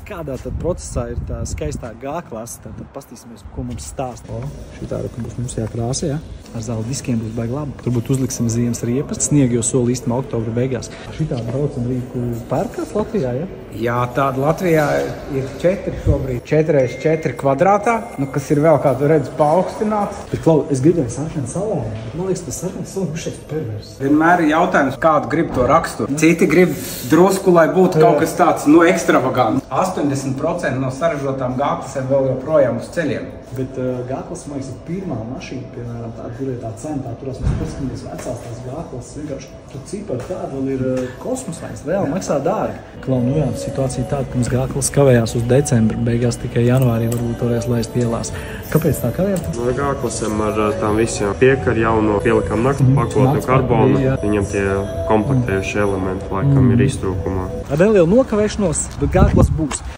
Kādā tad procesā ir tā skaistā G-klase? Tad pastīsimies, ko mums stāsta. Šitā būs mums jākrāsa, ja? Ar zelta diskiem būs baigi labi. Turbūt uzliksim ziemas riepas. Sniegu jau soli īstenībā oktobra beigās. Šitā braucam rīku pērkās Latvijā, ja? Jā, tāda Latvijā ir 4 šobrīd. 4x4 kvadrātā, kas ir vēl, kā tu redzi, paaugstināts. Bet, Klau, es gribēju sarkanu salēju. Man liekas, tas sarkanu salēju šeit pervers. Vienmēr ir jautājums, kādu grib to raksturu. Citi grib drusku, lai būtu kaut kas tāds, ekstravagants. 80% no saražotām G-klasēm vēl joprojām uz ceļiem. Bet G-klase, man liekas, ir pirmā mašīna, piemēram, tā, kur ir tā cena, tā turās mēs paskatīties vecās tās G-klases. Vienkārši tur cipari tāda vēl ir kosmosā, reāli maksā dārgi. Klau, nu jā, situācija tāda, ka mums G-klase kavējās uz decembra, beigās tikai janvārī varbūt varēs laist ielās. Kāpēc tā kavējāt? No G-klasēm ar tām visiem piekar jauno pielikām naktu pakotni karbonu. Viņam tie komplektējušie elementi laikam ir iztrūkumā. Ar nelielu nokavēšanos, bet G-klase būs.